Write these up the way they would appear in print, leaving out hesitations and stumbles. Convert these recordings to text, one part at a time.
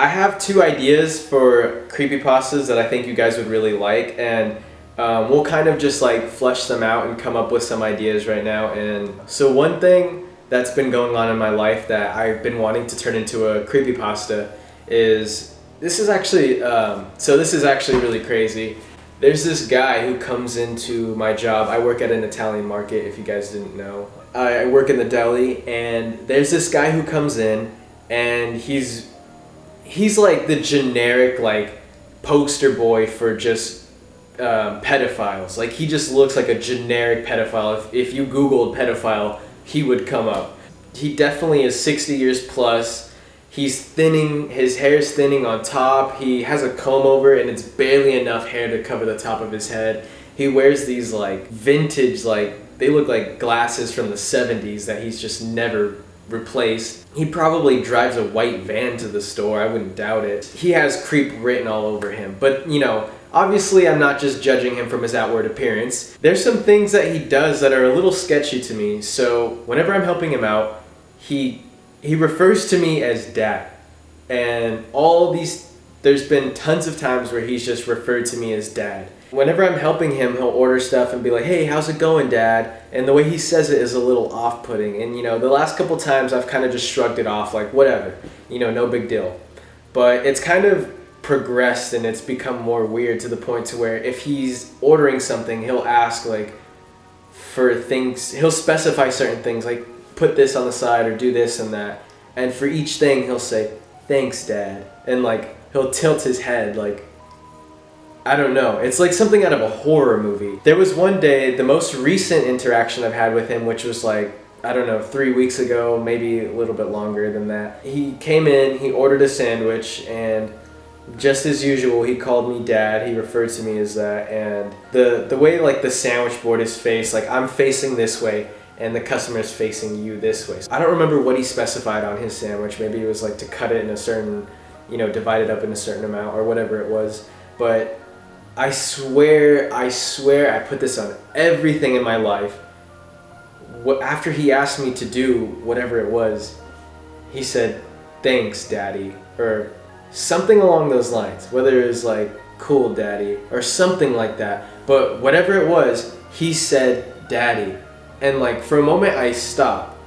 I have two ideas for creepypastas that I think you guys would really like, and we'll kind of just like flesh them out and come up with some ideas right now. And so one thing that's been going on in my life that I've been wanting to turn into a creepypasta is this is actually really crazy. There's this guy who comes into my job. I work at an Italian market, if you guys didn't know. I work in the deli, and there's this guy who comes in, and he's like the generic like poster boy for just pedophiles. Like he just looks like a generic pedophile. If you Googled pedophile, he would come up. He definitely is 60 years plus. He's thinning, his hair is thinning on top. He has a comb over and it's barely enough hair to cover the top of his head. He wears these like vintage, like they look like glasses from the 70s that he's just never replaced. He probably drives a white van to the store, I wouldn't doubt it. He has creep written all over him, but you know, obviously I'm not just judging him from his outward appearance. There's some things that he does that are a little sketchy to me, so whenever I'm helping him out, he refers to me as dad. And there's been tons of times where he's just referred to me as dad. Whenever I'm helping him, he'll order stuff and be like, hey, how's it going, dad? And the way he says it is a little off-putting. And you know, the last couple times I've kind of just shrugged it off, like whatever, you know, no big deal. But it's kind of progressed and it's become more weird to the point to where if he's ordering something, he'll ask like for things, he'll specify certain things like put this on the side or do this and that. And for each thing, he'll say, thanks, dad. And like, he'll tilt his head like, I don't know. It's like something out of a horror movie. There was one day, the most recent interaction I've had with him, which was like, I don't know, 3 weeks ago, maybe a little bit longer than that. He came in, he ordered a sandwich, and just as usual, he called me dad. He referred to me as that. And the way like the sandwich board is faced, like I'm facing this way, and the customer's facing you this way. I don't remember what he specified on his sandwich. Maybe it was like to cut it in a certain, you know, divide it up in a certain amount or whatever it was. But I swear I put this on everything in my life. After he asked me to do whatever it was, he said, thanks, daddy, or something along those lines. Whether it was like, cool, daddy, or something like that. But whatever it was, he said, daddy. And like for a moment I stopped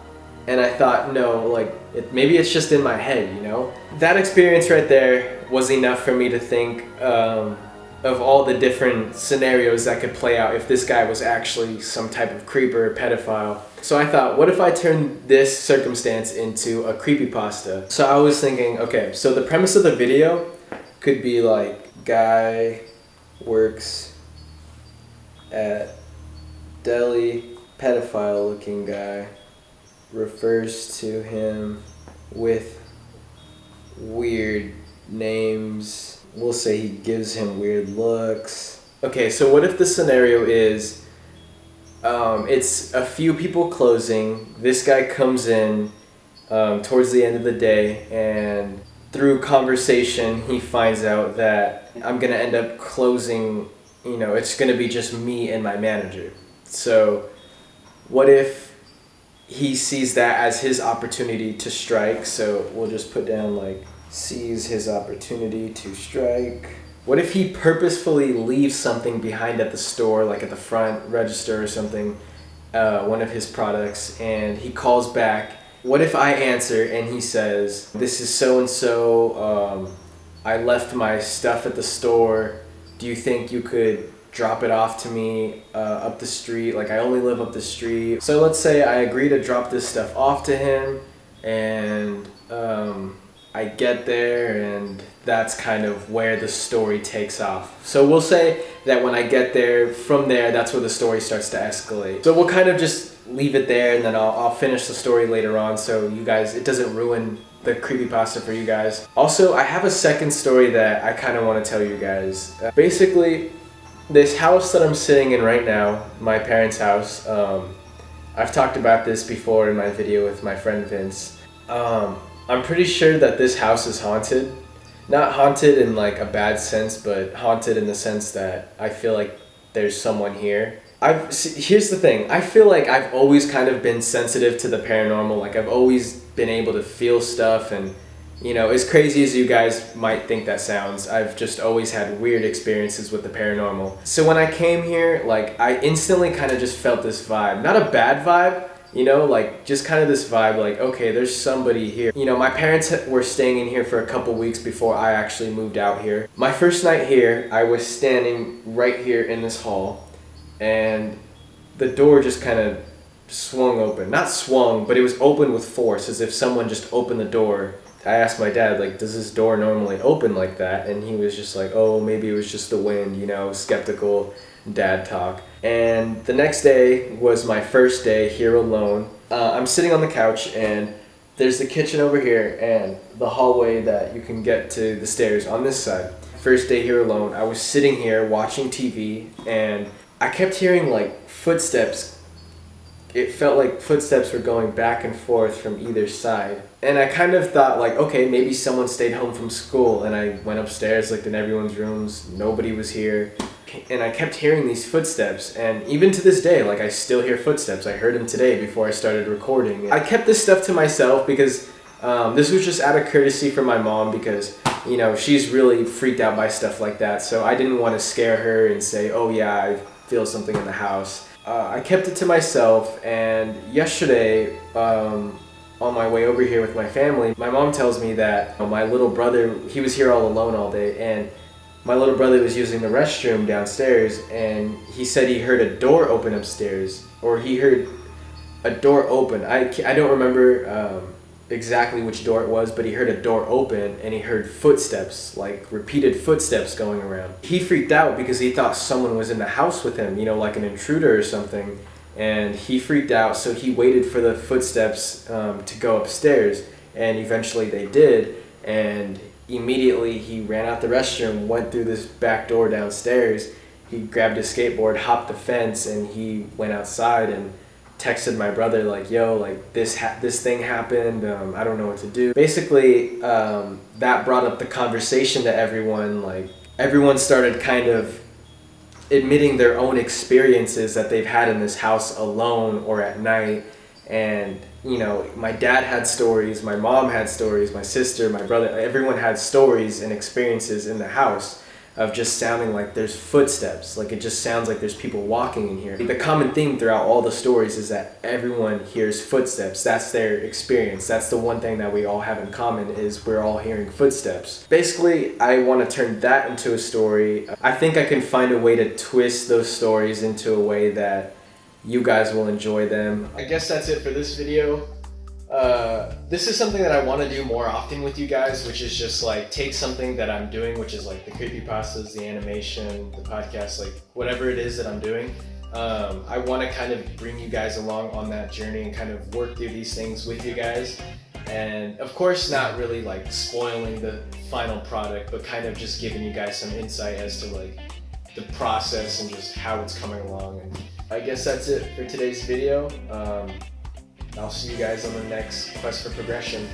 and I thought, no, like maybe it's just in my head, you know? That experience right there was enough for me to think of all the different scenarios that could play out if this guy was actually some type of creeper or pedophile. So I thought, what if I turn this circumstance into a creepypasta? So I was thinking, okay, so the premise of the video could be like, guy works at deli, pedophile looking guy refers to him with weird names. We'll say he gives him weird looks. Okay, so what if the scenario is it's a few people closing. This guy comes in towards the end of the day, and through conversation he finds out that I'm gonna end up closing, you know, it's gonna be just me and my manager. So what if he sees that as his opportunity to strike? So we'll just put down like, sees his opportunity to strike. What if he purposefully leaves something behind at the store, like at the front register or something, one of his products, and he calls back? What if I answer and he says, this is so-and-so, I left my stuff at the store. Do you think you could drop it off to me up the street? Like I only live up the street. So let's say I agree to drop this stuff off to him, and I get there, and that's kind of where the story takes off. So we'll say that when I get there, from there, that's where the story starts to escalate. So we'll kind of just leave it there, and then I'll finish the story later on, so you guys, it doesn't ruin the creepypasta for you guys. Also, I have a second story that I kind of want to tell you guys. Basically, this house that I'm sitting in right now, my parents' house, I've talked about this before in my video with my friend Vince. I'm pretty sure that this house is haunted. Not haunted in like a bad sense, but haunted in the sense that I feel like there's someone here. Here's the thing, I feel like I've always kind of been sensitive to the paranormal. Like I've always been able to feel stuff and As crazy as you guys might think that sounds, I've just always had weird experiences with the paranormal. So when I came here, like, I instantly kind of just felt this vibe. Not a bad vibe, like just kind of this vibe, like, okay, there's somebody here. My parents were staying in here for a couple weeks before I actually moved out here. My first night here, I was standing right here in this hall, and the door just kind of swung open. Not swung, but it was open with force, as if someone just opened the door. I asked my dad, like, does this door normally open like that? And he was just like, oh, maybe it was just the wind, skeptical dad talk. And the next day was my first day here alone. I'm sitting on the couch, and there's the kitchen over here and the hallway that you can get to the stairs on this side. First day here alone, I was sitting here watching TV, and I kept hearing like footsteps. It felt like footsteps were going back and forth from either side. And I kind of thought, like, okay, maybe someone stayed home from school. And I went upstairs, looked in everyone's rooms, nobody was here. And I kept hearing these footsteps. And even to this day, like, I still hear footsteps. I heard them today before I started recording. I kept this stuff to myself because this was just out of courtesy for my mom, because she's really freaked out by stuff like that. So I didn't want to scare her and say, oh yeah, I feel something in the house. I kept it to myself, and yesterday, on my way over here with my family, my mom tells me that my little brother, he was here all alone all day, and my little brother was using the restroom downstairs, and he said he heard a door open upstairs, or he heard a door open. I don't remember exactly which door it was, but he heard a door open, and he heard footsteps, like repeated footsteps going around. He freaked out because he thought someone was in the house with him, like an intruder or something, and he freaked out, so he waited for the footsteps to go upstairs, and eventually they did, and immediately he ran out the restroom, went through this back door downstairs, he grabbed his skateboard, hopped the fence, and he went outside and texted my brother, like, yo, like, this thing happened, I don't know what to do. Basically, that brought up the conversation to everyone. Like, everyone started kind of admitting their own experiences that they've had in this house alone or at night. And my dad had stories, my mom had stories, my sister, my brother, everyone had stories and experiences in the house of just sounding like there's footsteps, like it just sounds like there's people walking in here. The common theme throughout all the stories is that everyone hears footsteps. That's their experience. That's the one thing that we all have in common, is we're all hearing footsteps. Basically, I want to turn that into a story. I think I can find a way to twist those stories into a way that you guys will enjoy them. I guess that's it for this video. This is something that I want to do more often with you guys, which is just like take something that I'm doing, which is like the creepypastas, the animation, the podcast, like whatever it is that I'm doing. I want to kind of bring you guys along on that journey and kind of work through these things with you guys. And of course, not really like spoiling the final product, but kind of just giving you guys some insight as to like the process and just how it's coming along. And I guess that's it for today's video. I'll see you guys on the next Quest for Progression.